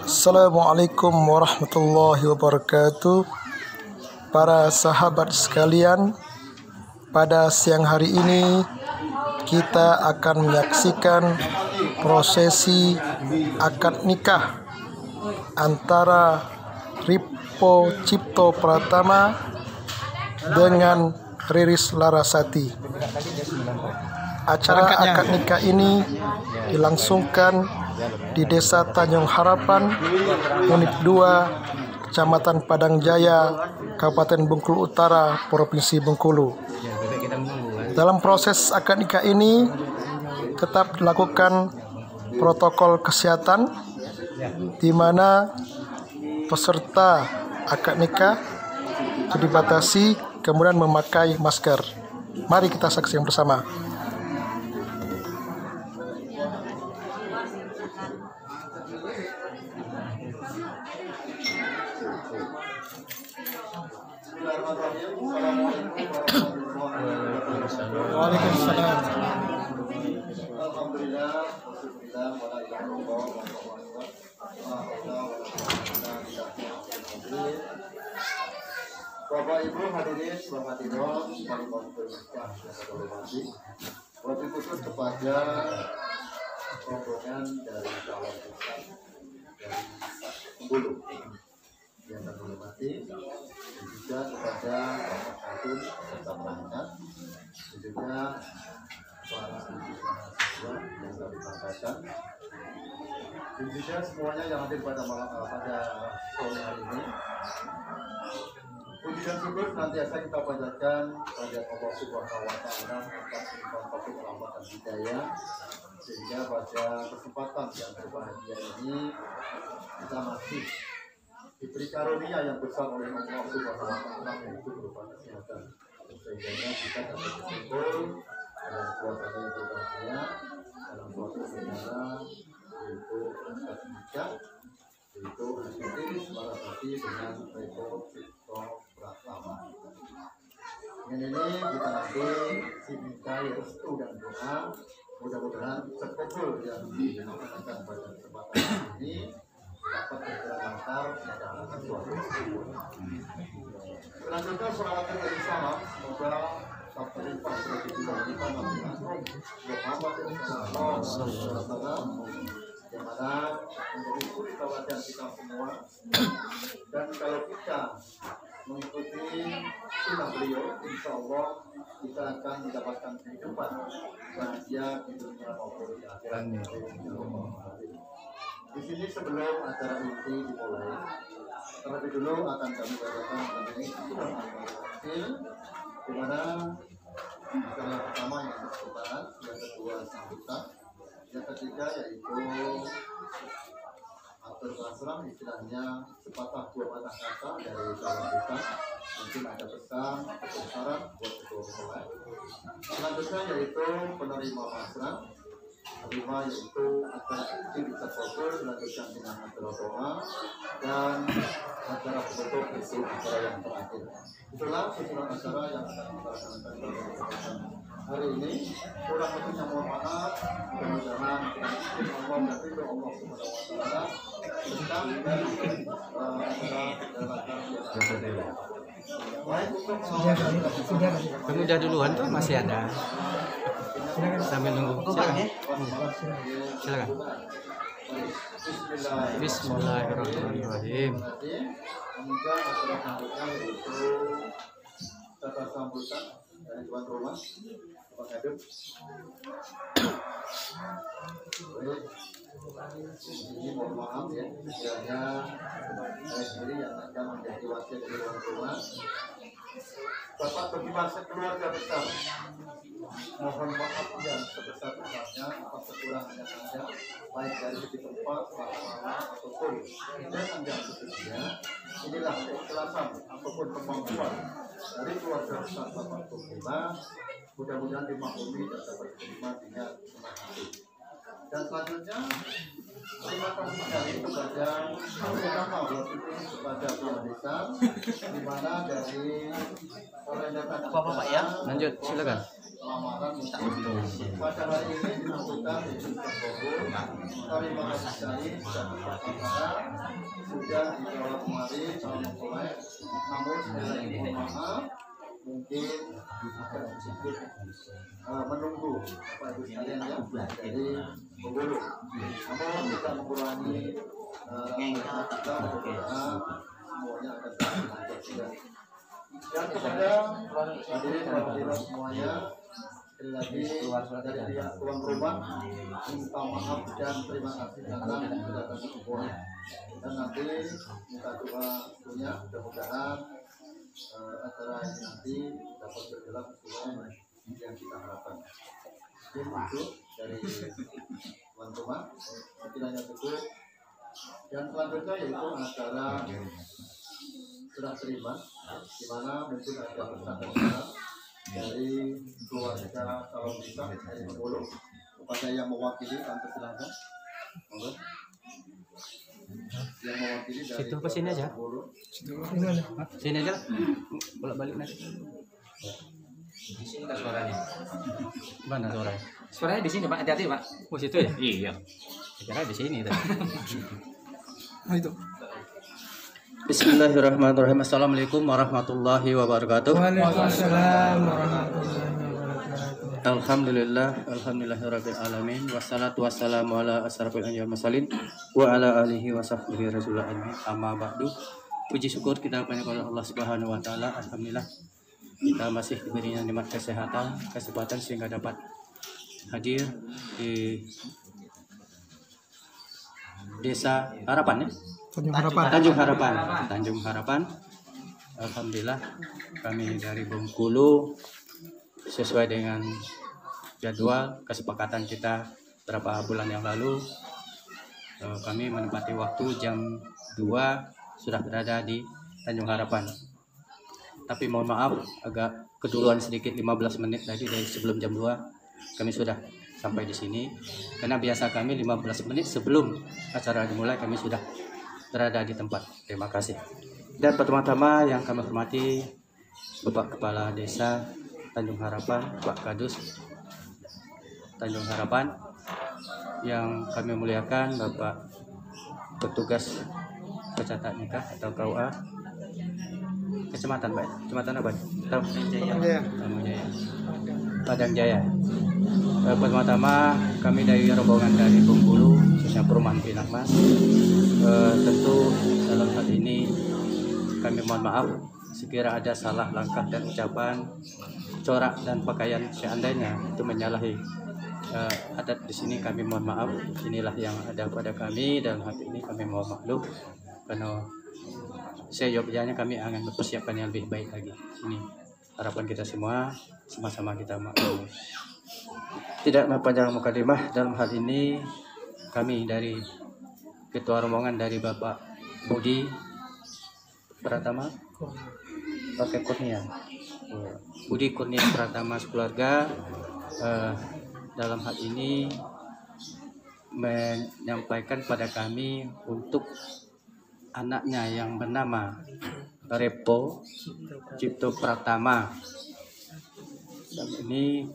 Assalamualaikum warahmatullahi wabarakatuh. Para sahabat sekalian, pada siang hari ini kita akan menyaksikan prosesi akad nikah antara Ripo Cipto Pratama dengan Riris Larasati. Acara akad nikah ini dilangsungkan di Desa Tanjung Harapan, Unit 2, Kecamatan Padang Jaya, Kabupaten Bengkulu Utara, Provinsi Bengkulu. Dalam proses akad nikah ini tetap dilakukan protokol kesehatan, di mana peserta akad nikah dibatasi kemudian memakai masker. Mari kita saksikan bersama. Waalaikumsalam. Alhamdulillah, Bapak Ibu hadirin hadirat sekali hormati, wabil khusus kepada rombongan dari calon ustaz dari Bengkulu yang kami hormati, dan juga kepada Bapak Kadun serta perangkat, dan juga para mahasiswa yang kami banggakan, dan juga semuanya yang hadir pada sore hari ini. Puji dan syukur senantiasa kita panjatkan kepada Allah Subhanahu wa Ta'ala atas limpahan taufik rahmat dan hidayah, sehingga pada kesempatan yang berbahagia ini kita masih diberi karunia yang besar oleh Allah Subhanahu wa Ta'ala, yaitu berupa kesehatan, sehingga kita dapat berkumpul dalam suasana yang berbahagia, dalam suatu negara, yaitu akad nikah, yaitu Riris Larasati dengan Ripo Cipto Pratama. Dengan ini kita nanti dimintai restu dan doa, mudah-mudahan terkabul yang dilaksanakan pada kesempatan ini dapat berjalan lancar dan akan suatu syukur. Selanjutnya salawat dan salam semoga terlimpah bagi kita Muhammad SAW, yang mana menjadi suri teladan kita semua. Dan kalau kita mengikuti sunnah beliau, insya Allah kita akan mendapatkan kehidupan bahagia di dunia maupun di akhirat. Di sini sebelum acara inti dimulai, terlebih dulu akan kami bacakan mengenai surat Al-Qasim, di mana acara pertama yang kesulitan, yang kedua sambutan, yang ketiga yaitu atur asram, istilahnya sepatah dua patah kata dari calon kita. Mungkin ada pesan atau saran buat ketua mulai. Selanjutnya yaitu penerima asram, kelima yaitu acara inti bisa fokus, dilanjutkan dengan acara doa dan acara penutup itu acara yang terakhir. Itulah susunan acara yang akan kita laksanakan pada hari ini. Kurang lebihnya mohon maaf, mudah-mudahan Allah dan ridho Allah Subhanahu wa Ta'ala tentang dan acara dalam. Baik, untuk udah duluan tuh masih ada. Sambil nunggu. Silakan. Bismillahirrahmanirrahim. Kemudian acara sambutan yaitu tata sambutan dari tuan rumah, Pak Kadun. Ini mohon maaf ya, kiranya saya sendiri yang akan menjadi wakil dari tuan rumah. Bapak bagi masa keluarga besar, mohon maaf yang sebesar-besarnya atas kekurangannya saja, baik dari segi tempat, sarana ataupun dengan yang seterusnya. Inilah keikhlasan ataupun kemampuan dari keluarga besar Bapak Bukima. Mudah-mudahan dimaklumi dan dapat diterima dengan senang hati. Dan selanjutnya terima kasih sekali kepada terutama kepada pihak desa, di mana dari Bapak ya, lanjut silakan. lamaran pada hari ini dilakukan terima kasih sekali sudah dijawab kemarin calon mempelai, namun sekali lagi mohon maaf mungkin akan sedikit menunggu Bapak Ibu sekalian ya, jadi menunggu, namun kita mengurangi kita semuanya akan terjadi. Dan kepada hadirin dan semuanya, sekali lagi dari pihak tuan rumah minta maaf dan terima kasih atas kedatangan semua. Dan nanti minta doa punya mudah-mudahan acara ini nanti dapat berjalan sesuai yang kita harapkan. Itu dari tuan rumah, sekiranya cukup. Dan selanjutnya yaitu acara serah terima, di mana mungkin ada pesan-pesan dari keluarga calon kita dari Bengkulu kepada yang mewakili, tante silakan. Yang mewakili dari Situ ke sini aja. Sini aja. Bolak-balik nanti. Di sini kan suaranya. Mana suaranya? Suaranya di sini Pak, hati-hati Pak. Oh situ ya? Iya. Saya kira di sini tadi. Nah itu. Bismillahirrahmanirrahim. Assalamualaikum warahmatullahi wabarakatuh. Waalaikumsalam warahmatullahi wabarakatuh. Alhamdulillahirabbil alamin wassalatu wassalamu ala asrofil anbiya'i wal mursalin wa ala alihi wa sahbihi rasulullah ajmain. Amma ba'du. Puji syukur kita kepada Allah Subhanahu wa taala. Alhamdulillah kita masih diberinya nikmat kesehatan, kesempatan sehingga dapat hadir di Desa Harapan ya. Tanjung Harapan. Alhamdulillah kami dari Bengkulu sesuai dengan jadwal kesepakatan kita beberapa bulan yang lalu, kami menempati waktu jam 2 sudah berada di Tanjung Harapan. Tapi mohon maaf agak keduluan sedikit 15 menit tadi dari sebelum jam 2 kami sudah sampai di sini karena biasa kami 15 menit sebelum acara dimulai kami sudah berada di tempat. Terima kasih. Dan pertama-tama yang kami hormati Bapak Kepala Desa Tanjung Harapan, Pak Kadus Tanjung Harapan, yang kami muliakan Bapak petugas pencatat nikah atau KUA Kecamatan Pak, Kecamatan apa? Tahu? Padang Jaya. Pertama-tama kami dari rombongan dari Bengkulu, khususnya Perumahan Pinang Mas. Tentu dalam hal ini kami mohon maaf sekira ada salah langkah dan ucapan, corak dan pakaian seandainya itu menyalahi adat di sini, kami mohon maaf. Inilah yang ada pada kami dalam hati ini, kami mohon maklum karena seyogyanya kami akan mempersiapkan yang lebih baik lagi. Ini harapan kita semua, sama-sama kita maklum. Tidak mempanjang mukadimah, dalam hal ini kami dari Ketua Rombongan dari Bapak Budi Pratama pakai Kurnia, Budi Kurnia Pratama sekeluarga, dalam hal ini menyampaikan pada kami untuk anaknya yang bernama Repo Cipto Pratama. Dan ini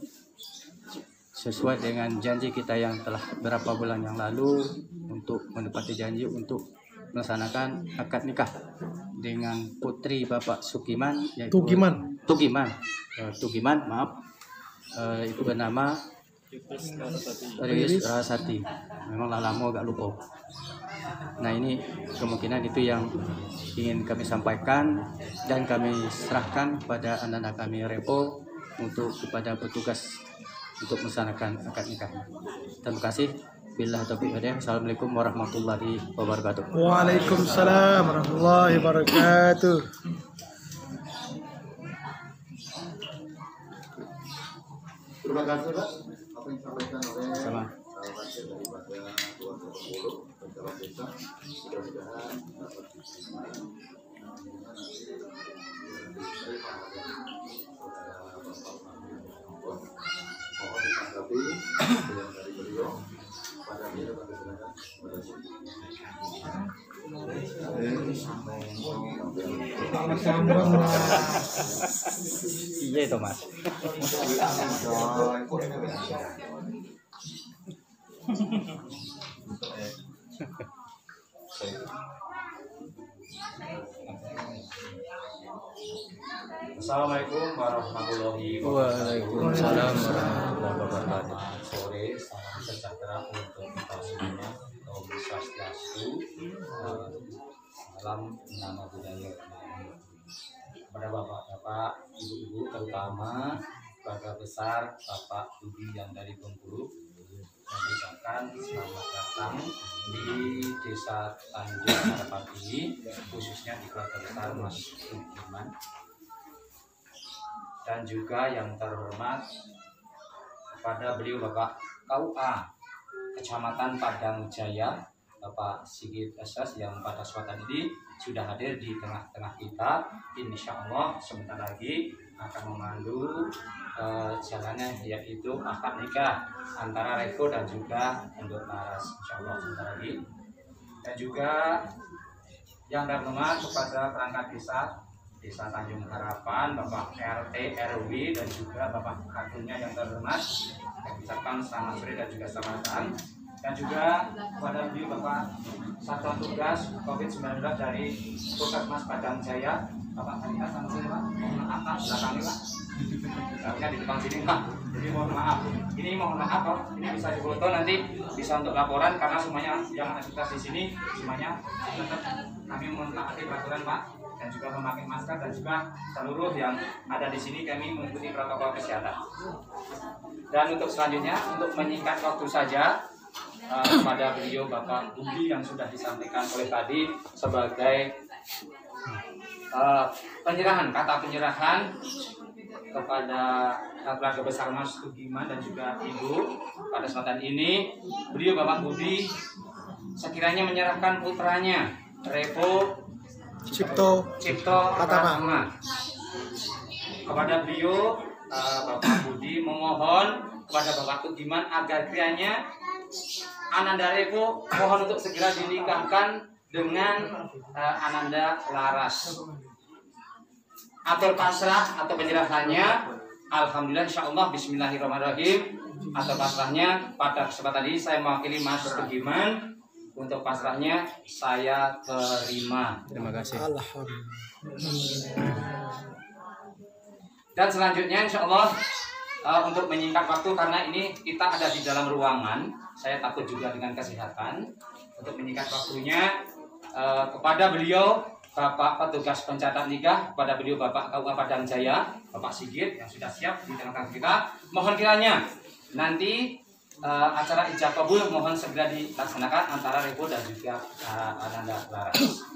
sesuai dengan janji kita yang telah beberapa bulan yang lalu untuk menepati janji untuk melaksanakan akad nikah dengan putri Bapak Sukiman, yaitu Tugiman, maaf, itu bernama Rius Rasati. Memanglah lama agak lupa. Nah ini kemungkinan itu yang ingin kami sampaikan dan kami serahkan pada anak-anak kami Repo untuk kepada petugas untuk melaksanakan akad nikahnya. Terima kasih. Billahi taufiq wal hidayah. Assalamualaikum warahmatullahi wabarakatuh. Waalaikumsalam warahmatullahi wabarakatuh. Terima kasih Pak apa yang disampaikan oleh Sama. wakil daripada Tuan Bengkulu Pejabat Desa. Mudah-mudahan dapat diterima. Mohon ditanggapi yang dari beliau pada dia pada silakan. Sambung lah. Iya itu Mas. Assalamualaikum warahmatullahi Waalaikumsalam warahmatullahi wabarakatuh. Sore, salam sejahtera untuk kita semuanya. Om Swastiastu, salam nama budaya kepada bapak-bapak, ibu-ibu, terutama keluarga besar Bapak Budi yang dari Bengkulu. Saya ucapkan selamat datang di Desa Tanjung Harapan ini, khususnya di keluarga besar Mas Budiman. Dan juga yang terhormat kepada beliau Bapak KUA Kecamatan Padang Jaya, Bapak Sigit SS yang pada kesempatan ini sudah hadir di tengah-tengah kita. Insya Allah sebentar lagi akan memandu jalannya, yaitu akad nikah antara Reko dan juga Endok Laras. Insya Allah sebentar lagi. Dan juga yang terhormat kepada perangkat Desa Tanjung Harapan, Bapak RT, RW, dan juga Bapak Akunnya yang terhormat. Saya ucapkan selamat sore dan juga selamat datang. Dan juga kepada beliau Bapak Satuan Tugas COVID-19 dari Puskesmas Padang Jaya, Bapak Sanita, selamat sore Pak. Mohon maaf Pak, belakangnya Pak. Belakangnya di depan sini Pak. Jadi mohon maaf. Ini mohon maaf Pak. Ini bisa difoto nanti bisa untuk laporan karena semuanya yang aktivitas di sini semuanya tetap kami mentaati peraturan Pak. Dan juga memakai masker dan juga seluruh yang ada di sini kami mengikuti protokol kesehatan. Dan untuk selanjutnya untuk menyingkat waktu saja kepada beliau Bapak Budi yang sudah disampaikan oleh tadi sebagai penyerahan, kata penyerahan kepada keluarga besar Mas Budiman dan juga Ibu. Pada kesempatan ini beliau Bapak Budi sekiranya menyerahkan putranya Revo Cipto Pratama kepada beliau. Bapak Budi memohon kepada Bapak Budiman agar kiranya Ananda Revo mohon untuk segera dinikahkan dengan Ananda Laras. Atur pasrah atau penyerahannya, alhamdulillah insyaallah bismillahirrahmanirrahim. Atur pasrahnya pada kesempatan ini saya mewakili Mas Budiman. Untuk pasrahnya saya terima. Terima kasih. Dan selanjutnya insya Allah untuk menyingkat waktu karena ini kita ada di dalam ruangan, saya takut juga dengan kesehatan. Untuk menyingkat waktunya kepada beliau Bapak petugas pencatat nikah, kepada beliau Bapak KUA Padang Jaya, Bapak Sigit yang sudah siap di tengah-tengah kita, mohon kiranya nanti acara ijab kabul mohon segera dilaksanakan antara Revo dan juga Ananda Laras.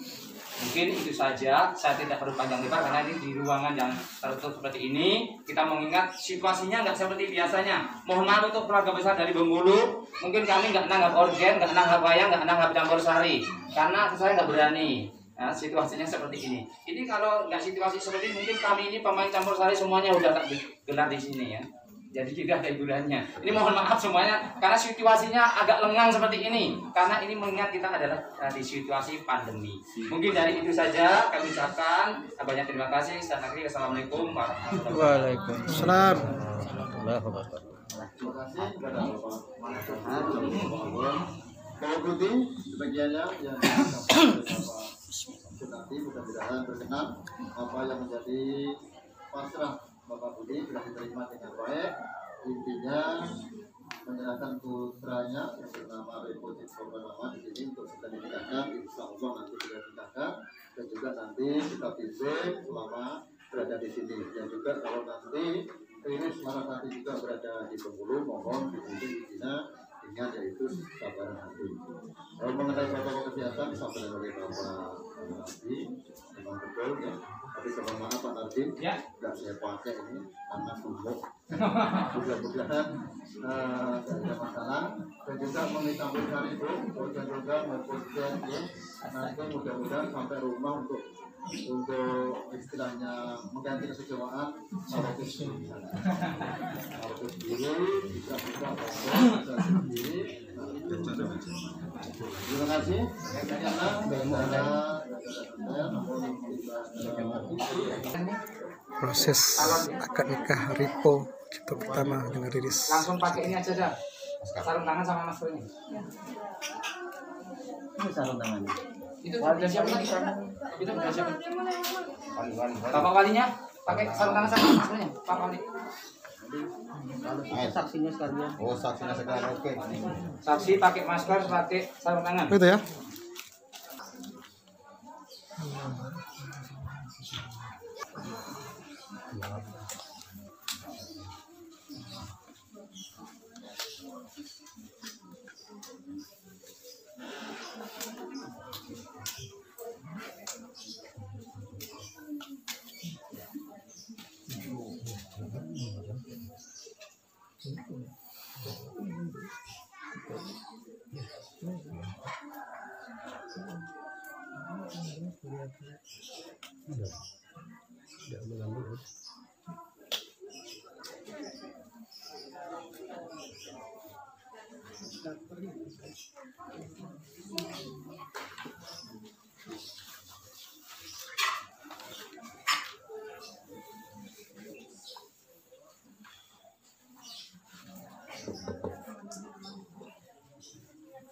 Mungkin itu saja, saya tidak perlu panjang lebar karena ini di ruangan yang tertutup seperti ini. Kita mengingat situasinya nggak seperti biasanya. Mohon maaf untuk keluarga besar dari Bengkulu, mungkin kami nggak nanggap organ, nggak nanggap wayang, nggak nanggap campur sari, karena saya nggak berani. Nah, situasinya seperti ini. Ini kalau nggak situasi seperti ini, mungkin kami ini pemain campur sari semuanya udah tak gelar di sini ya. Jadi tidak ada hiburannya. Ini mohon maaf semuanya karena situasinya agak lengang seperti ini. Karena ini mengingat kita adalah di situasi pandemi. Mungkin dari itu saja kami ucapkan banyak terima kasih. Assalamualaikum warahmatullahi wabarakatuh. Waalaikumsalam. Terima kasih kepada Bapak Bapak Budi sebagiannya yang disampaikan oleh Bapak nanti mudah-mudahan berkenan apa yang menjadi pasrah Bapak Budi sudah diterima dengan baik. Intinya menyerahkan putranya yang bernama Revo Cipto Pratama di sini untuk segera dinikahkan. Insya Allah nanti sudah dinikahkan dan juga nanti kita bimbing selama berada di sini. Dan juga kalau nanti Iris Marasati juga berada di Bengkulu, mohon dibimbing izinnya dengan yaitu sabaran hati. Kalau mengenai protokol kesehatan disampaikan oleh Bapak Nardi, memang betul ya. Tapi mohon maaf Pak Nardi, nggak saya pakai ini karena sumuk. Mudah-mudahan tidak ada masalah. Dan juga meminta besar itu, dan juga maupun nanti mudah-mudahan sampai rumah untuk untuk istilahnya mengganti kesejawaan sarotis dulu bisa sendiri. Terima kasih. Proses akad nikah Ripo Cipta Pertama dengan Riris. Langsung pakai ini aja dah. Sarung tangan sama maskernya. Ini sarung tangan. Itu udah siap lagi. Itu udah siap. Bapak walinya pakai sarung tangan sama maskernya. Pak wali. Saksinya sekalian. Oh, saksinya sekarang oke. Saksi pakai masker, pakai sarung tangan. Itu ya.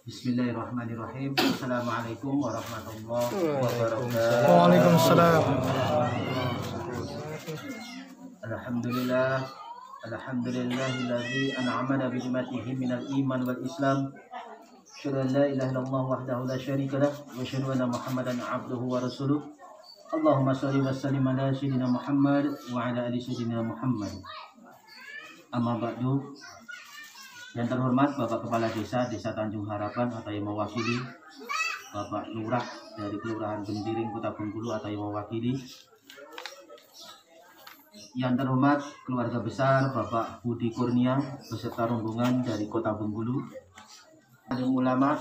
Bismillahirrahmanirrahim. Assalamualaikum warahmatullahi wabarakatuh. Waalaikumsalam. Alhamdulillah. Alhamdulillahilladzi an'amana bi ni'matihi minal iman wal islam. Asyhadu an la ilaha illallah wahdahu la syarika lah wa asyhadu anna Muhammadan abduhu wa rasuluh. Allahumma shalli wa sallim ala sayyidina Muhammad wa ala ali sayyidina Muhammad. Amma ba'du. Yang terhormat Bapak Kepala Desa Tanjung Harapan atau yang mewakili, Bapak Lurah dari Kelurahan Bendiring Kota Bengkulu atau yang mewakili. Yang terhormat keluarga besar Bapak Budi Kurnia beserta rombongan dari Kota Bengkulu. Ulama,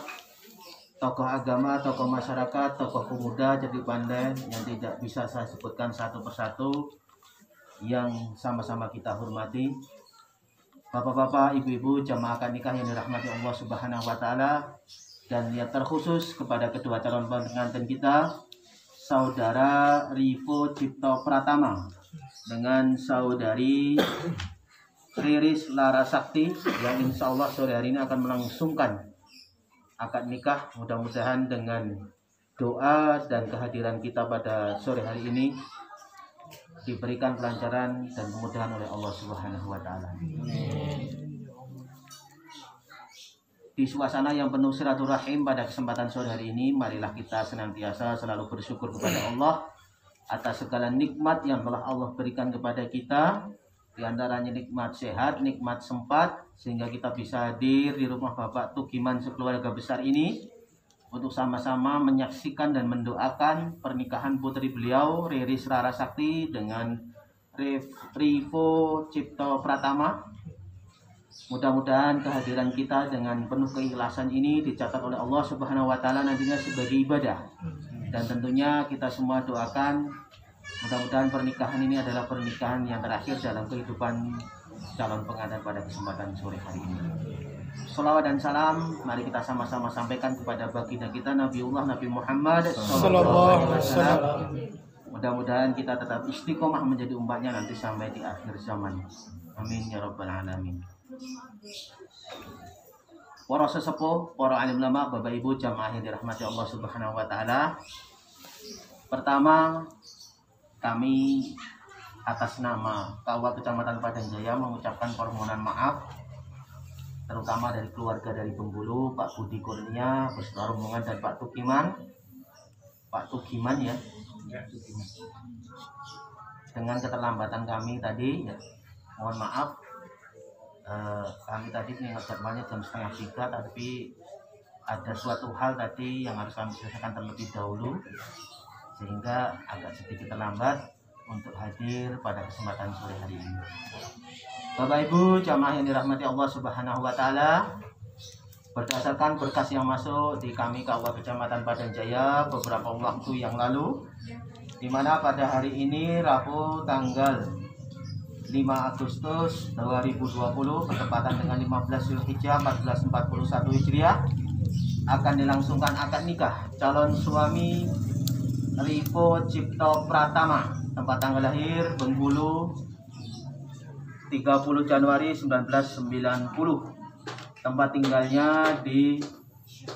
tokoh agama, tokoh masyarakat, tokoh pemuda, cerdik pandai yang tidak bisa saya sebutkan satu persatu yang sama-sama kita hormati. Bapak-bapak, ibu-ibu, jamaah akad nikah yang dirahmati Allah Subhanahu wa taala, dan yang terkhusus kepada kedua calon pengantin kita, Saudara Ripo Cipta Pratama dengan Saudari Riris Larasakti yang insya Allah sore hari ini akan melangsungkan akad nikah. Mudah-mudahan dengan doa dan kehadiran kita pada sore hari ini diberikan kelancaran dan kemudahan oleh Allah Subhanahu wa taala. Di suasana yang penuh silaturahim pada kesempatan sore hari ini, marilah kita senantiasa selalu bersyukur kepada Allah atas segala nikmat yang telah Allah berikan kepada kita. Di antaranya nikmat sehat, nikmat sempat, sehingga kita bisa hadir di rumah Bapak Tukiman sekeluarga besar ini untuk sama-sama menyaksikan dan mendoakan pernikahan putri beliau Riris Larasakti dengan Ripo Cipta Pratama. Mudah-mudahan kehadiran kita dengan penuh keikhlasan ini dicatat oleh Allah Subhanahu wa taala nantinya sebagai ibadah. Dan tentunya kita semua doakan mudah-mudahan pernikahan ini adalah pernikahan yang terakhir dalam kehidupan calon pengantin pada kesempatan sore hari ini. Salawat dan salam mari kita sama-sama sampaikan kepada baginda kita Nabiullah Nabi Muhammad sallallahu alaihi wasallam. Mudah-mudahan kita tetap istiqomah menjadi umatnya nanti sampai di akhir zaman. Amin ya rabbal alamin. Para sesepuh, para alim ulama, Bapak Ibu jamaah yang dirahmati Allah Subhanahu wa taala. Pertama, kami atas nama KUA Kecamatan Padang Jaya mengucapkan permohonan maaf terutama dari keluarga dari Bengkulu, Pak Budi Kurnia beserta rombongan dan Pak Tukiman ya, dengan keterlambatan kami tadi ya, mohon maaf. Kami tadi mengingat jadwalnya jam 2:30, tapi ada suatu hal tadi yang harus kami selesaikan terlebih dahulu sehingga agak sedikit terlambat untuk hadir pada kesempatan sore hari ini. Bapak Ibu jamaah yang dirahmati Allah Subhanahu wa taala, berdasarkan berkas yang masuk di kami KUA Kecamatan Padang Jaya beberapa waktu yang lalu, di mana pada hari ini Rabu tanggal 5 Agustus 2020 bertepatan dengan 15 Zulhijjah 1441 Hijriah akan dilangsungkan akad nikah calon suami Ripo Cipto Pratama, tempat tanggal lahir Bengkulu 30 Januari 1990, tempat tinggalnya di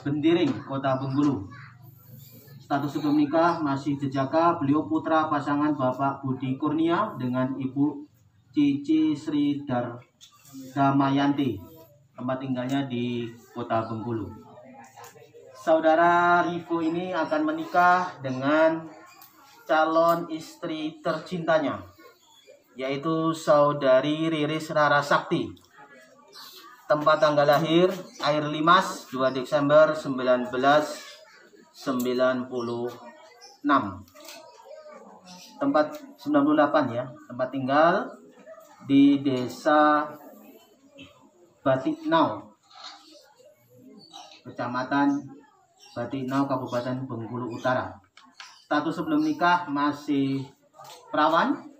Bendiring, Kota Bengkulu. Status sebelum nikah masih jejaka, beliau putra pasangan Bapak Budi Kurnia dengan Ibu Cici Sri Damayanti, tempat tinggalnya di Kota Bengkulu. Saudara Rivo ini akan menikah dengan calon istri tercintanya, yaitu Saudari Riris Rarasakti. Tempat tanggal lahir Air Limas 2 Desember 1996. Tempat 98 ya. Tempat tinggal di Desa Batiknau, Kecamatan Batiknau, Kabupaten Bengkulu Utara. Status sebelum nikah masih perawan.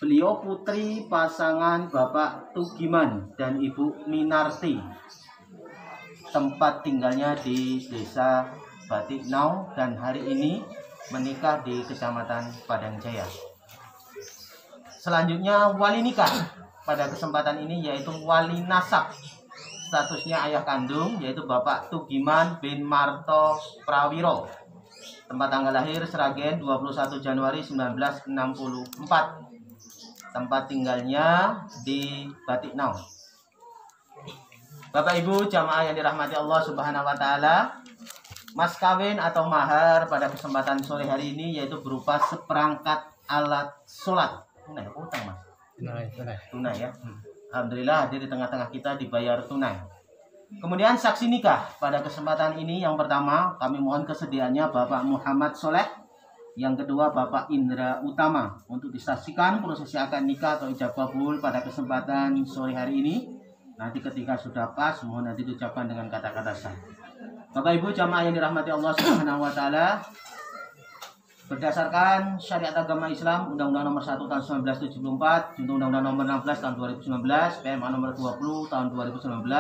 Beliau putri pasangan Bapak Tugiman dan Ibu Minarti. Tempat tinggalnya di Desa Batiknau dan hari ini menikah di Kecamatan Padang Jaya. Selanjutnya wali nikah pada kesempatan ini yaitu wali nasab. Statusnya ayah kandung yaitu Bapak Tugiman bin Marto Prawiro. Tempat tanggal lahir Sragen 21 Januari 1964. Tempat tinggalnya di Batiknau. Bapak Ibu jamaah yang dirahmati Allah Subhanahu wa taala, mas kawin atau mahar pada kesempatan sore hari ini yaitu berupa seperangkat alat sholat. Tunai utang mas? Tunai ya. Alhamdulillah hadir di tengah-tengah kita dibayar tunai. Kemudian saksi nikah pada kesempatan ini yang pertama kami mohon kesediaannya Bapak Muhammad Soleh, yang kedua Bapak Indra Utama untuk disaksikan prosesi akad nikah atau ijab kabul pada kesempatan sore hari ini. Nanti ketika sudah pas mohon nanti diucapkan dengan kata-kata sah. Bapak Ibu jamaah yang dirahmati Allah Subhanahu wa taala, berdasarkan syariat agama Islam Undang-Undang Nomor 1 Tahun 1974, Undang-Undang Nomor 16 Tahun 2019, PMA Nomor 20 Tahun 2019,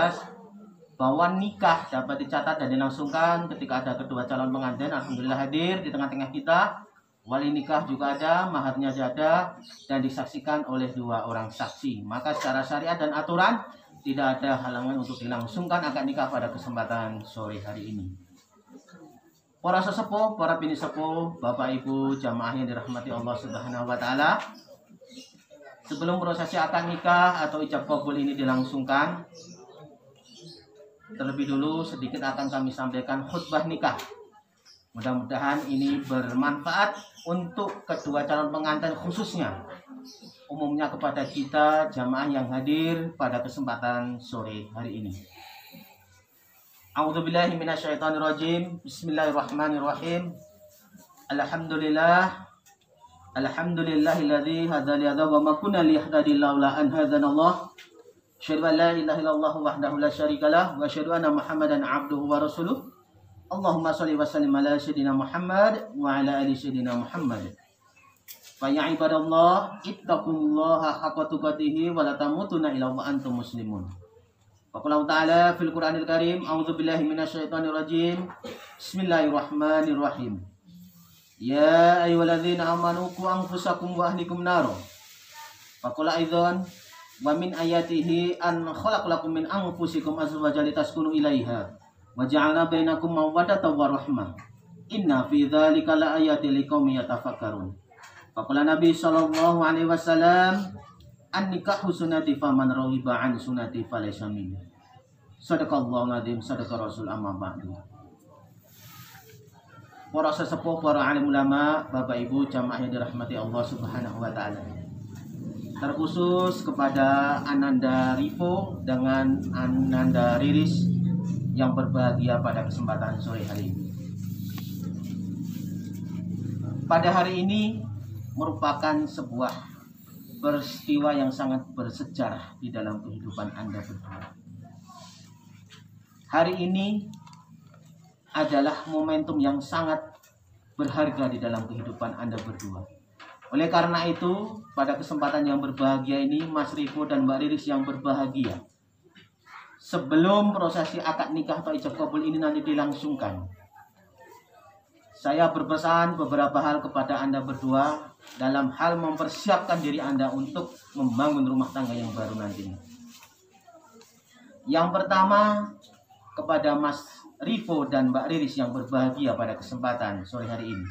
bahwa nikah dapat dicatat dan dilangsungkan ketika ada kedua calon pengantin. Alhamdulillah hadir di tengah-tengah kita. Wali nikah juga ada, maharnya ada, dan disaksikan oleh 2 orang saksi. Maka secara syariat dan aturan tidak ada halangan untuk dilangsungkan akad nikah pada kesempatan sore hari ini. Para sesepuh, para bini sepuh, Bapak Ibu jamaah yang dirahmati Allah Subhanahu wa taala, sebelum prosesi akad nikah atau ijab kabul ini dilangsungkan, terlebih dulu sedikit akan kami sampaikan khutbah nikah. Mudah-mudahan ini bermanfaat untuk kedua calon pengantin khususnya, umumnya kepada kita jamaah yang hadir pada kesempatan sore hari ini. A'udzubillahi minasyaitonirrajim. Bismillahirrahmanirrahim. Alhamdulillahilladzi hadani wa ma kunna liyahtadi laula an hadanallah. Asyhadu an la ilaha illallah wahdahu la syarikalah wa asyhadu anna Muhammadan abduhu wa rasuluh. Allahumma shalli wa sallim ala sayyidina Muhammad wa ala ali sayyidina Muhammad. Fa ya ibadallah ittaqullaha haqqa tuqatih wa la tamutunna illa wa antum muslimun. Wa qala ta'ala fil Qur'anil Karim, a'udzubillahi minasyaitonir rajim. Bismillahirrahmanirrahim. Ya ayyuhalladzina amanu qu anfusakum wa ahlikum nar. Wa qala aidan wa min ayatihi an khalaqalakum min anfusikum azwajan litaskunu ilaiha wa ja'alna bainakum mawaddatan wa rahmah. Inna fi dzalika laayatin liqaumin yatafakkarun. Faqala Nabi sallallahu alaihi wasallam, an-nikahu sunnati faman raghiba an sunnati falaysa minni. Shadaqallahu adzim, shadaqa rasul amma ba'du. Para sesepuh, para alim ulama, Bapak Ibu jamaah yang dirahmati Allah Subhanahu wa taala. Terkhusus kepada Ananda Rivo dengan Ananda Riris yang berbahagia pada kesempatan sore hari ini. Pada hari ini merupakan sebuah peristiwa yang sangat bersejarah di dalam kehidupan Anda berdua. Hari ini adalah momentum yang sangat berharga di dalam kehidupan Anda berdua. Oleh karena itu, pada kesempatan yang berbahagia ini, Mas Rivo dan Mbak Riris yang berbahagia, sebelum prosesi akad nikah atau ijab kabul ini nanti dilangsungkan, saya berpesan beberapa hal kepada Anda berdua dalam hal mempersiapkan diri Anda untuk membangun rumah tangga yang baru nantinya. Yang pertama, kepada Mas Rivo dan Mbak Riris yang berbahagia pada kesempatan sore hari ini,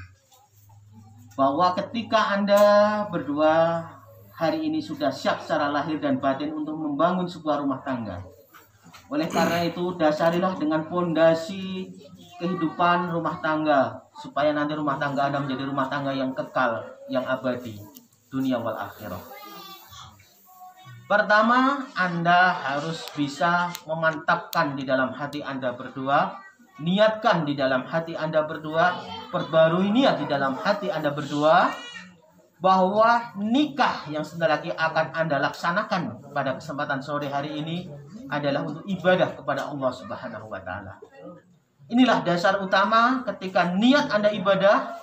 bahwa ketika Anda berdua hari ini sudah siap secara lahir dan batin untuk membangun sebuah rumah tangga. Oleh karena itu, dasarilah dengan fondasi kehidupan rumah tangga, supaya nanti rumah tangga Anda menjadi rumah tangga yang kekal, yang abadi, dunia wal akhirah. Pertama, Anda harus bisa memantapkan di dalam hati Anda berdua, niatkan di dalam hati Anda berdua, perbarui niat di dalam hati Anda berdua, bahwa nikah yang sebentar lagi akan Anda laksanakan pada kesempatan sore hari ini adalah untuk ibadah kepada Allah Subhanahu wa Ta'ala. Inilah dasar utama. Ketika niat Anda ibadah,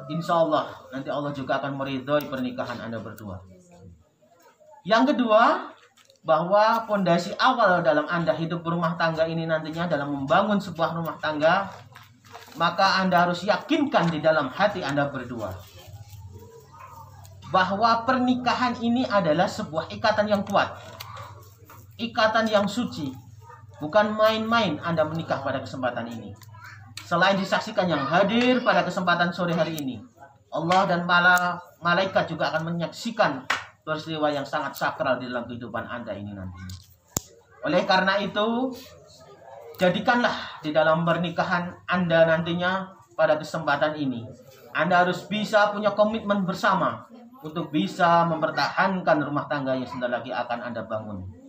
insya Allah nanti Allah juga akan meridhoi pernikahan Anda berdua. Yang kedua, bahwa fondasi awal dalam Anda hidup berumah tangga ini nantinya dalam membangun sebuah rumah tangga, maka Anda harus yakinkan di dalam hati Anda berdua bahwa pernikahan ini adalah sebuah ikatan yang kuat, ikatan yang suci. Bukan main-main Anda menikah pada kesempatan ini. Selain disaksikan yang hadir pada kesempatan sore hari ini, Allah dan malaikat juga akan menyaksikan peristiwa yang sangat sakral di dalam kehidupan Anda ini nanti. Oleh karena itu, jadikanlah di dalam pernikahan Anda nantinya pada kesempatan ini, Anda harus bisa punya komitmen bersama untuk bisa mempertahankan rumah tangga yang sebentar lagi akan Anda bangun.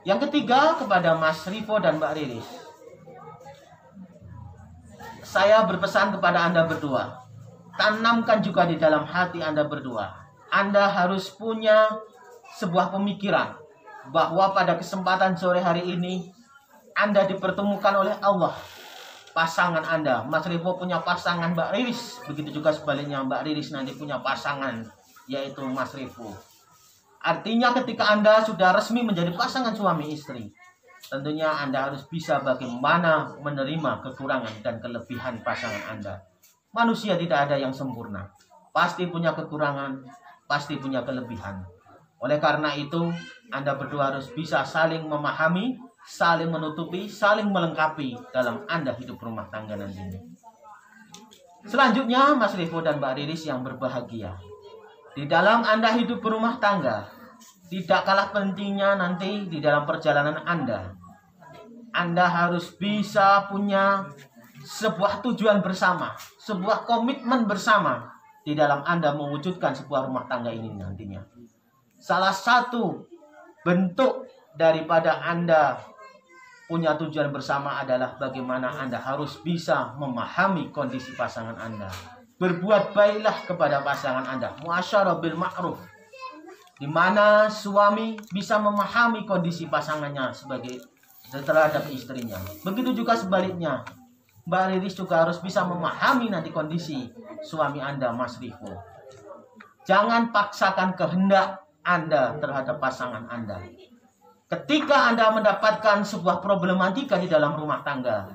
Yang ketiga, kepada Mas Rivo dan Mbak Riris, saya berpesan kepada Anda berdua, tanamkan juga di dalam hati Anda berdua, Anda harus punya sebuah pemikiran bahwa pada kesempatan sore hari ini Anda dipertemukan oleh Allah. Pasangan Anda, Mas Rivo punya pasangan Mbak Riris, begitu juga sebaliknya Mbak Riris nanti punya pasangan, yaitu Mas Rivo. Artinya ketika Anda sudah resmi menjadi pasangan suami istri, tentunya Anda harus bisa bagaimana menerima kekurangan dan kelebihan pasangan Anda. Manusia tidak ada yang sempurna, pasti punya kekurangan, pasti punya kelebihan. Oleh karena itu, Anda berdua harus bisa saling memahami, saling menutupi, saling melengkapi dalam Anda hidup rumah tangga nantinya. Selanjutnya, Mas Rivo dan Mbak Riris yang berbahagia, di dalam Anda hidup berumah tangga, tidak kalah pentingnya nanti di dalam perjalanan Anda harus bisa punya sebuah tujuan bersama, sebuah komitmen bersama di dalam Anda mewujudkan sebuah rumah tangga ini nantinya. Salah satu bentuk daripada Anda punya tujuan bersama adalah bagaimana Anda harus bisa memahami kondisi pasangan Anda. Berbuat baiklah kepada pasangan Anda, muasyarah bil ma'ruf, di mana suami bisa memahami kondisi pasangannya sebagai terhadap istrinya. Begitu juga sebaliknya, Mbak Riris juga harus bisa memahami nanti kondisi suami Anda, Mas Rivo. Jangan paksakan kehendak Anda terhadap pasangan Anda. Ketika Anda mendapatkan sebuah problematika di dalam rumah tangga,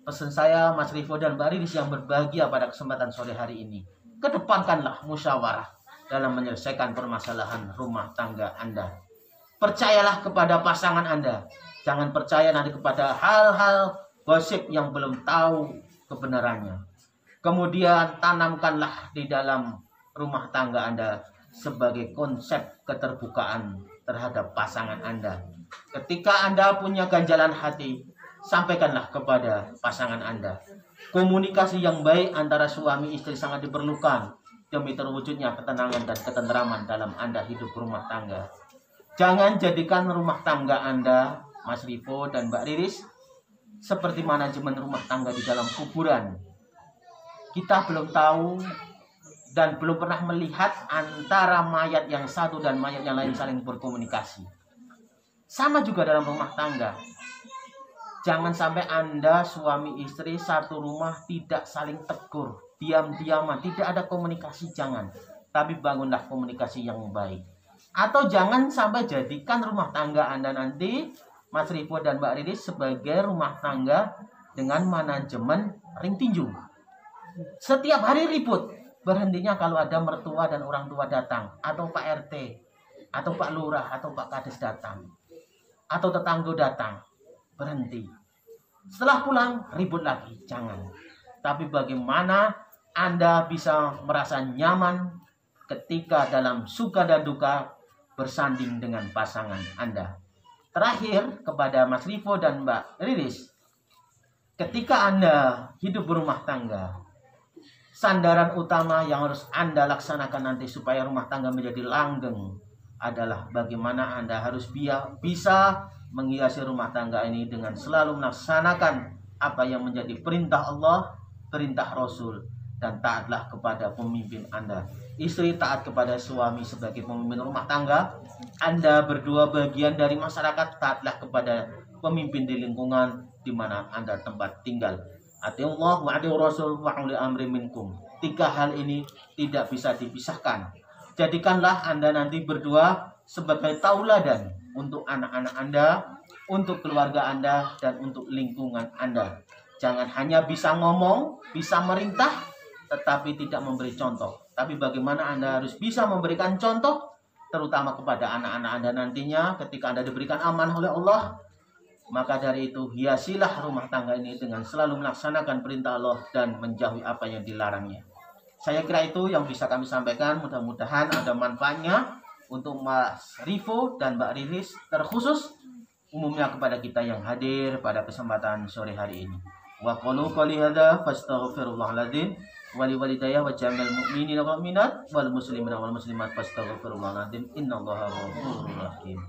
pesan saya, Mas Rivo dan Mbak Riris yang berbahagia pada kesempatan sore hari ini, kedepankanlah musyawarah dalam menyelesaikan permasalahan rumah tangga Anda. Percayalah kepada pasangan Anda. Jangan percaya nanti kepada hal-hal gosip yang belum tahu kebenarannya. Kemudian tanamkanlah di dalam rumah tangga Anda sebagai konsep keterbukaan terhadap pasangan Anda. Ketika Anda punya ganjalan hati, sampaikanlah kepada pasangan Anda. Komunikasi yang baik antara suami istri sangat diperlukan demi terwujudnya ketenangan dan ketenteraman dalam Anda hidup rumah tangga. Jangan jadikan rumah tangga Anda, Mas Rivo dan Mbak Riris, seperti manajemen rumah tangga di dalam kuburan. Kita belum tahu dan belum pernah melihat antara mayat yang satu dan mayat yang lain saling berkomunikasi. Sama juga dalam rumah tangga. Jangan sampai Anda suami istri satu rumah tidak saling tegur, diam-diaman, tidak ada komunikasi, jangan. Tapi bangunlah komunikasi yang baik. Atau jangan sampai jadikan rumah tangga Anda nanti, Mas Rivo dan Mbak Riris, sebagai rumah tangga dengan manajemen ring tinju. Setiap hari ribut. Berhentinya kalau ada mertua dan orang tua datang, atau Pak RT, atau Pak Lurah, atau Pak Kades datang, atau tetangga datang. Berhenti. Setelah pulang, ribut lagi. Jangan. Tapi bagaimana Anda bisa merasa nyaman ketika dalam suka dan duka bersanding dengan pasangan Anda. Terakhir, kepada Mas Rivo dan Mbak Riris, ketika Anda hidup berumah tangga, sandaran utama yang harus Anda laksanakan nanti supaya rumah tangga menjadi langgeng adalah bagaimana Anda harus bisa menghiasi rumah tangga ini dengan selalu melaksanakan apa yang menjadi perintah Allah, perintah Rasul, dan taatlah kepada pemimpin Anda. Istri taat kepada suami sebagai pemimpin rumah tangga. Anda berdua bagian dari masyarakat, taatlah kepada pemimpin di lingkungan di mana Anda tempat tinggal. Atiullah wa atiur Rasul wa uli amri minkum. 3 hal ini tidak bisa dipisahkan. Jadikanlah Anda nanti berdua sebagai tauladan untuk anak-anak Anda, untuk keluarga Anda, dan untuk lingkungan Anda. Jangan hanya bisa ngomong, bisa merintah, tetapi tidak memberi contoh. Tapi bagaimana Anda harus bisa memberikan contoh, terutama kepada anak-anak Anda nantinya ketika Anda diberikan amanah oleh Allah. Maka dari itu, hiasilah rumah tangga ini dengan selalu melaksanakan perintah Allah dan menjauhi apa yang dilarangnya. Saya kira itu yang bisa kami sampaikan. Mudah-mudahan ada manfaatnya untuk Mas Rivo dan Mbak Riris, terkhusus umumnya kepada kita yang hadir pada kesempatan sore hari ini. Wa qalu qali hadza fastaghfirullahaladzim wa liwalidayya wa jami'il mu'minina wal mu'minat wal muslimina wal muslimat fastaghfirullahaladzim innallaha ghafurur rahim.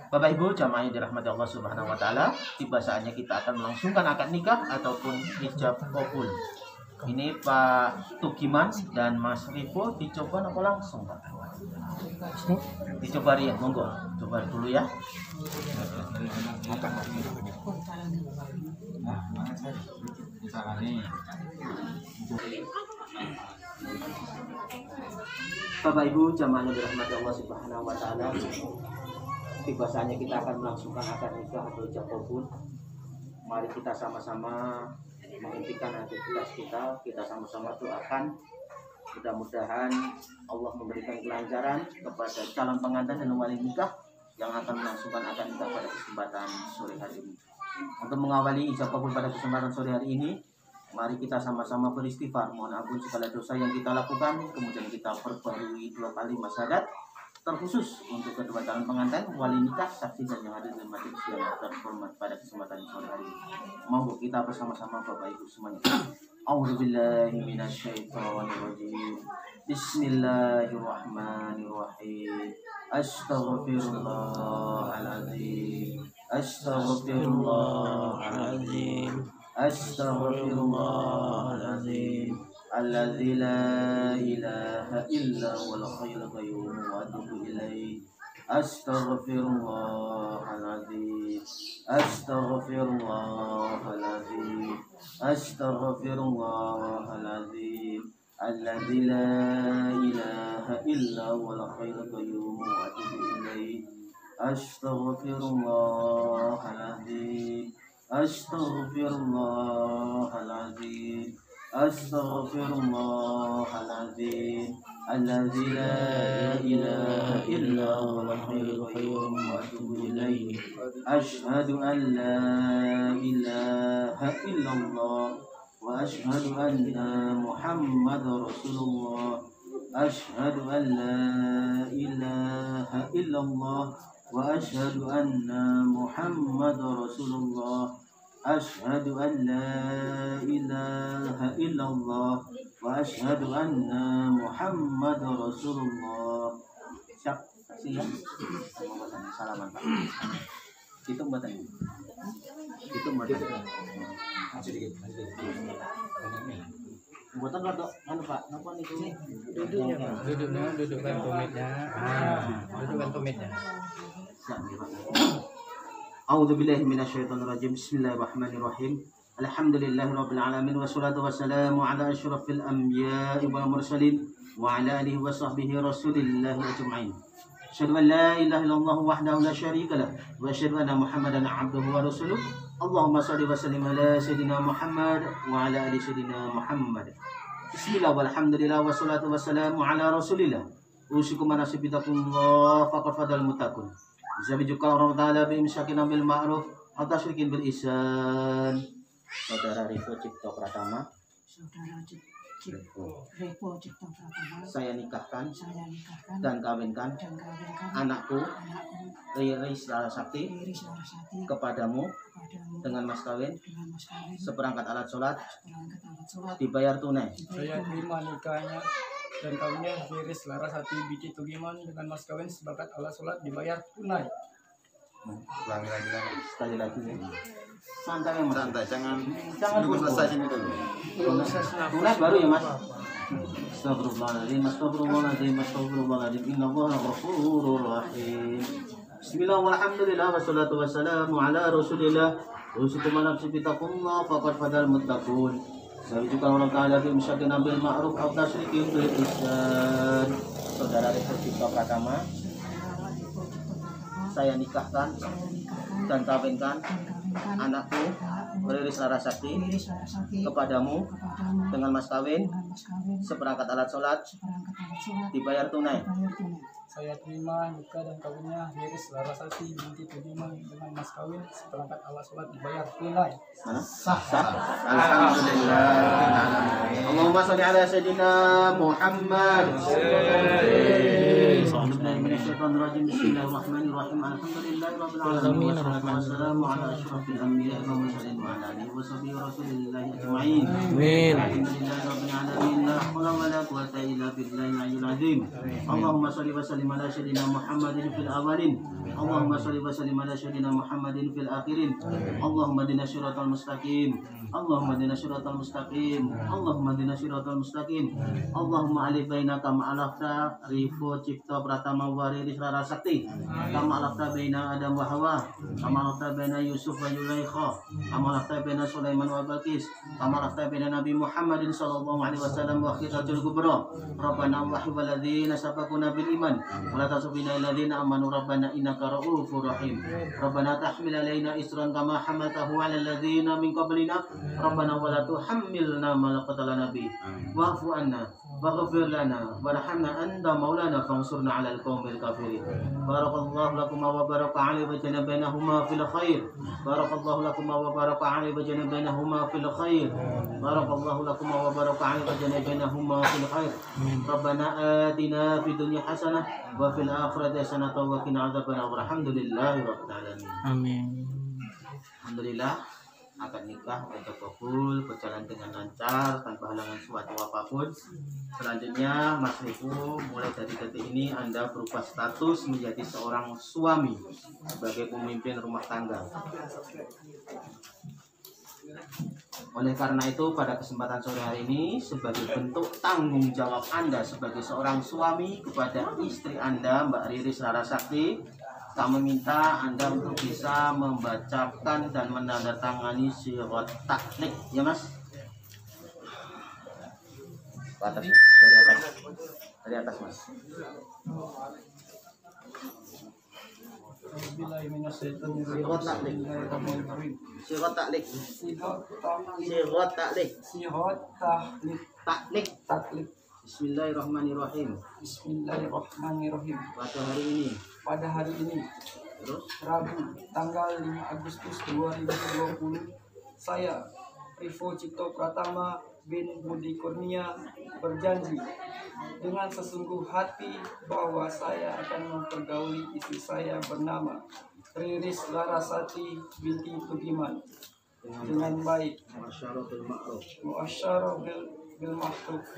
Bapak Ibu jamaah yang dirahmati Allah Subhanahu wa taala, tiba saatnya kita akan melangsungkan akad nikah ataupun ijab kabul. Ini Pak Tugiman dan Mas Rivo dicoba apa langsung Pak? Dicoba ya, monggo. Coba dulu ya. Bapak Ibu jamaah yang dirahmati Allah Subhanahu wa taala, tiba saatnya kita akan melangsungkan akad nikah atau ijab kabul. Mari kita sama-sama menghentikan aktivitas kita sama-sama doakan. Mudah-mudahan Allah memberikan kelancaran kepada calon pengantin dan wali nikah yang akan melangsungkan akad nikah pada kesempatan sore hari ini. Untuk mengawali ijab kabul pada kesempatan sore hari ini, mari kita sama-sama beristighfar, mohon ampun segala dosa yang kita lakukan, kemudian kita perbarui 2 kali syahadat, terkhusus untuk kedua calon pengantin, wali nikah, saksi dan yang hadir di majelis yang terhormat pada kesempatan sore hari ini. Monggo kita bersama-sama Bapak Ibu semuanya. A'udzubillahi minasyaitonirrajim. Bismillahirrahmanirrahim. Astaghfirullahaladzim. Astaghfirullahaladzim. Astaghfirullahaladzim. Alladzi la ilaha illa huwal hayyul qayyum wa atubu ilaih. Astaghfirullahaladzim. Astaghfirullahaladzim. Astaghfirullahaladzim. Alladzi la ilaha illa huwal hayyul qayyum wa atubu ilaih. Astaghfirullahaladzim. Astaghfirullahaladzim. Astaghfirullahaladzim. Alladzi la ilaha illa huwal hayyul qayyum wa atubu ilaih. Asyhadu an la ilaha illallah wa asyhadu anna Muhammadar Rasulullah. Asyhadu an la ilaha illallah wa asyhadu anna Muhammadar Rasulullah. Asyhadu an la ilaha illallah wa asyhadu anna Muhammadar Rasulullah. Siap, kasih ya. Salaman Pak. Itu buat ini. Itu buat ini. Buatan atau anu Pak? Apa nih ini? Duduknya Pak. Dudukkan tumitnya. Dudukkan tumitnya. Siap, Pak. A'udzubillahi minasyaitonirrajim. Bismillahirrahmanirrahim. Alhamdulillahirabbil alamin wassalatu wassalamu ala asyrafil anbiya'i wal mursalin wa ala alihi wa sahbihi rasulillahi ajma'in. Asyhadu an la ilaha illallah wahdahu la syarika lah wa asyhadu anna Muhammadan abduhu wa rasuluh. Allahumma shalli wa sallim ala sayyidina Muhammad wa ala ali sayyidina Muhammad. Bismillah walhamdulillah wassalatu wassalamu ala rasulillah. Usikum manasibitakumullah faqad fadal mutakun. Zabijuka orang ta'ala bimsyakin bil ma'ruf atau syirikin bil ihsan. Saudara Rifo Cipto Pratama, Repo Cipto Pratama, saya nikahkan nikahkan dan kawinkan anakku Riris Larasati kepadamu dengan mas kawin seperangkat alat sholat dibayar tunai. Saya terima nikahnya dan kawinnya Riris Larasati Biki Tugiman dengan mas kawin sebakat alat sholat dibayar tunai. Ulangi lagi. Sekali lagi ya. Santai ya mas. Santai, jangan Dulu selesai sini dulu. Tunai baru ya mas. Astagfirullahaladzim, astagfirullahaladzim, astagfirullahaladzim. Innallaha ghafurur rahim. Bismillah walhamdulillah wassalatu wassalamu ala rasulillah. Usikum nafsi bitakumullah faqad fadal muttaqun. Saya juga orang ta'ala bimsyakin bil ma'ruf aw tasyrikin bil ihsan. Saudara Rifo Cipto Pratama, saya nikahkan dan kawinkan anakku Riris Larasati kepadamu dengan mas kawin seperangkat alat sholat dibayar tunai. Saya terima nikah dan kawinnya Riris Larasati binti Tugiman dengan mas kawin seperangkat alat sholat dibayar tunai. Mana? Sah. Alhamdulillah. Allahumma sholli ala sayyidina Muhammad. Bismillahirrahmanirrahim. Alhamdulillahirabbil alamin. Wassalamu ala asyrafil anbiya'i wal mursalin wa ala alihi wa sahbihi rasulillahi ajma'in. Amin. Alhamdulillahirabbil alamin. La haula wa la quwwata illa billahil aliyyil azim. Allahumma sholli wa sallim ala sayyidina Muhammadin fil awwalin. Allahumma sholli wa sallim ala sayyidina Muhammadin fil akhirin. Allahumma dina syiratal mustaqim. Allahumma dina syiratal mustaqim. Allahumma dina syiratal mustaqim. Allahumma alif bainaka ma'alafta Rifo Cipto Pratama wa Riris Larasati kama alafta baina Adam wa Hawa kama alafta baina Yusuf wa Yulaikha kama alafta baina Sulaiman wa Balqis kama alafta baina Nabi Muhammadin sallallahu alaihi wasallam wa khiratul kubra. Rabbana wa hiwaladzina sabaquna bil iman wa la tasbina alladzina amanu rabbana innaka ra'ufur rahim. Rabbana tahmil alaina isran kama hamaltahu ala alladzina min qablina rabbana wa la tuhammilna ma la qatalana bi wa'fu anna waghfir lana warhamna anta maulana fansurna 'alal qaumil kafirin. Barakallahu lakum wa baraka 'alaihi wa jana bainahuma fil khair. Barakallahu lakum wa baraka 'alaihi wa jana bainahuma fil khair. Barakallahu lakum wa baraka 'alaihi wa jana bainahuma fil khair. Rabbana atina fid dunya hasanah wa fil akhirati hasanah wa qina adzabannar. Alhamdulillahi rabbil alamin. Amin. Alhamdulillah, akad nikah untuk kabul berjalan dengan lancar tanpa halangan suatu apapun. Selanjutnya Mas Rifo, mulai dari detik ini Anda berubah status menjadi seorang suami sebagai pemimpin rumah tangga. Oleh karena itu pada kesempatan sore hari ini sebagai bentuk tanggung jawab Anda sebagai seorang suami kepada istri Anda Mbak Riris Larasati, kami minta Anda untuk bisa membacakan dan menandatangani syirat taklid, ya Mas. Ke atas, dari atas Mas. Syirat taklid. Syirat taklid. Syirat taklid. Taklid. Taklid. Bismillahirrahmanirrahim. Bismillahirrahmanirrahim. Pada hari ini Terus Rabu tanggal 5 Agustus 2020 saya Rifo Cipto Pratama bin Budi Kurnia berjanji dengan sesungguh hati bahwa saya akan mempergauli istri saya bernama Riris Larasati binti Tugiman dengan baik, muasyarah bil ma'ruf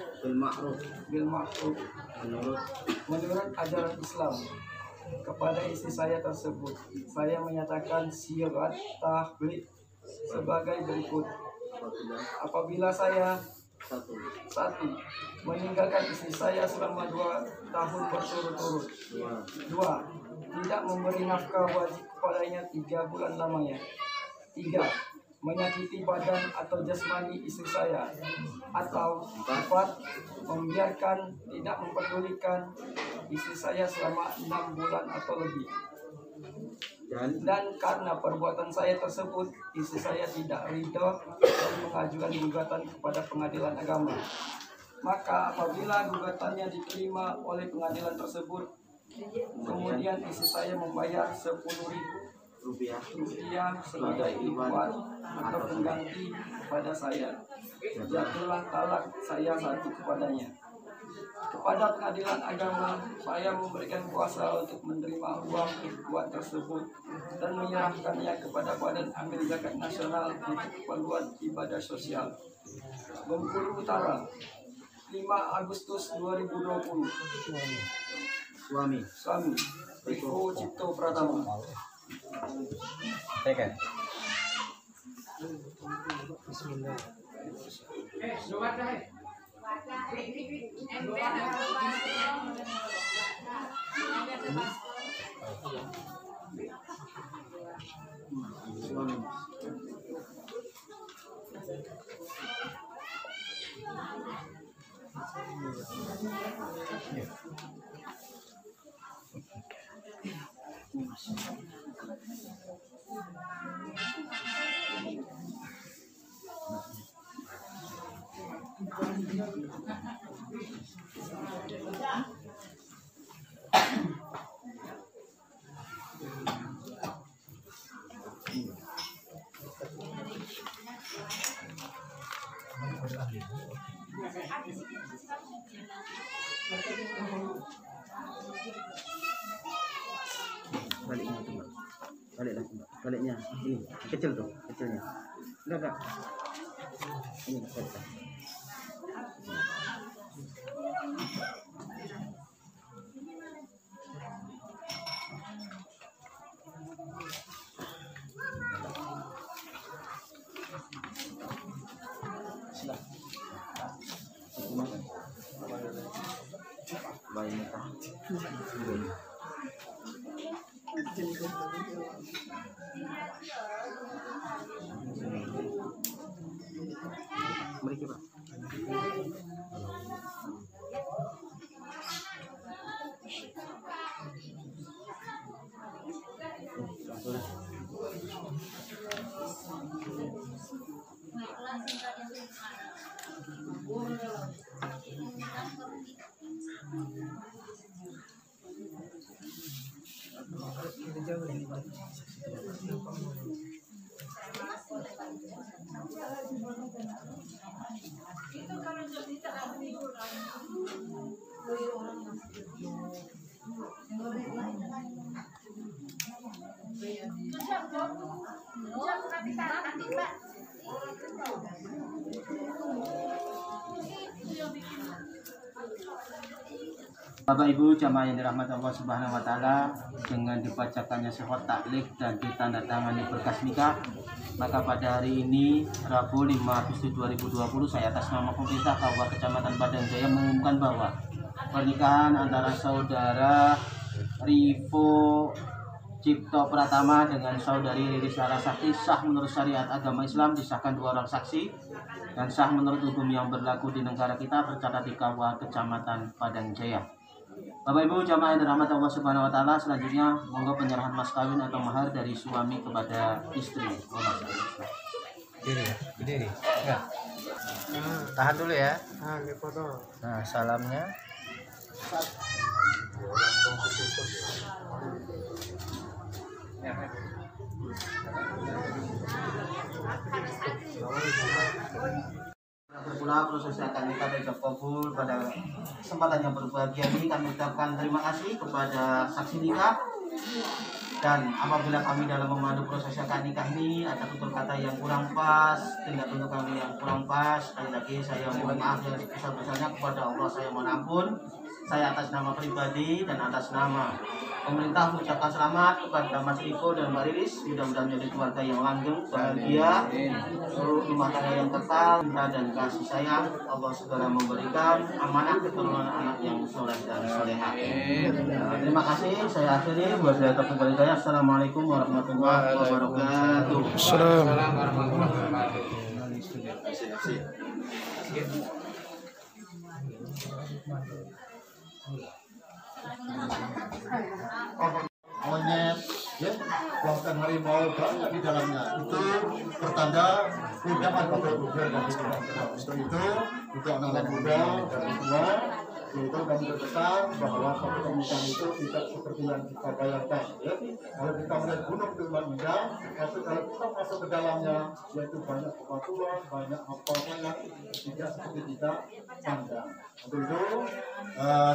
menurut ajaran Islam. Kepada istri saya tersebut saya menyatakan syirat taklid sebagai berikut. Apabila saya 1. Meninggalkan istri saya selama 2 tahun berturut-turut. 2. Tidak memberi nafkah wajib kepadanya 3 bulan lamanya. 3. Menyakiti badan atau jasmani istri saya. Atau 4. Membiarkan, tidak memperdulikan istri saya selama 6 bulan atau lebih. Dan karena perbuatan saya tersebut, istri saya tidak ridho dan mengajukan gugatan kepada pengadilan agama. Maka apabila gugatannya diterima oleh pengadilan tersebut, kemudian istri saya membayar 10.000 rupiah sebagai ikhwan atau pengganti pada saya, jatuhlah talak saya 1 kepadanya. Kepada pengadilan agama, saya memberikan kuasa untuk menerima uang ikhwan tersebut dan menyerahkannya kepada Badan Amil Zakat Nasional untuk keperluan ibadah sosial. Bengkulu Utara, 5 Agustus 2020. Suami Riko Cipto Pratama. Bismillah. Baliknya ini kecil tuh, kecilnya. Enggak. Ini kecil. Mereka Pak. Bapak Ibu jamaah yang dirahmati Allah Subhanahu wa taala, dengan dibacakannya surat taklif dan ditandatangani berkas nikah, maka pada hari ini Rabu 5 Agustus 2020 saya atas nama pemerintah Kabupaten Kecamatan Padang Jaya mengumumkan bahwa pernikahan antara saudara Rivo Cipto Pratama dengan saudari Riris Larasati sah menurut syariat agama Islam, disahkan 2 orang saksi dan sah menurut hukum yang berlaku di negara kita, tercatat di KUA Kecamatan Padang Jaya. Bapak Ibu jamaah yang dirahmati Allah Subhanahu wa taala, selanjutnya monggo penyerahan mas kawin atau mahar dari suami kepada istri. Berdiri. Ya. Tahan dulu ya. Foto. Nah, salamnya. Berpula proses akad nikah dan kabul pada kesempatan yang berbahagia ini kami ucapkan terima kasih kepada saksi nikah, dan apabila kami dalam memandu proses akad nikah ini ada tutur kata yang kurang pas, tindak tanduk kami yang kurang pas, sekali lagi saya mohon maaf yang sebesar-besarnya kepada Allah, saya mohon ampun. Saya atas nama pribadi dan atas nama Pemerintah mengucapkan selamat kepada Mas Riko dan Mbak Riris, mudah-mudahan menjadi keluarga yang langgeng, bahagia, rumah tangga yang kekal, cinta dan kasih sayang. Allah segera memberikan amanah keturunan anak yang soleh dan soleha. Terima kasih, saya akhiri. Assalamualaikum warahmatullahi wabarakatuh. Assalamualaikum. Monyet, ya, bahkan harimau banyak di dalamnya. Itu pertanda undangan Bapak Ibu dan untuk itu, untuk anak-anak muda dan semua, itu kami berpesan bahwa satu pernikahan itu tidak seperti yang kita bayangkan. Ya. Kalau kita melihat gunung itu indah, tapi kalau kita masuk ke dalamnya, yaitu banyak kebatuan, banyak apa-apa tidak seperti kita pandang. Untuk itu,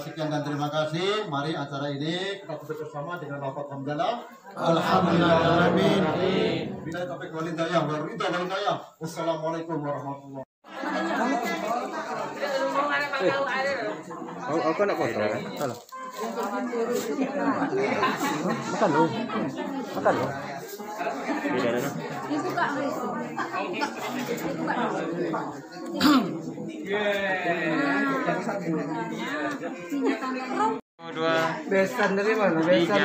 sekian dan terima kasih. Mari acara ini kita tutup bersama dengan lafaz hamdalah. Alhamdulillahirrahmanirrahim. Bila topik walidayah, walidayah. Wassalamualaikum warahmatullahi Aku nak foto. Salah. Makan lu. Makan lu. Dua. Besan dari mana? Besan.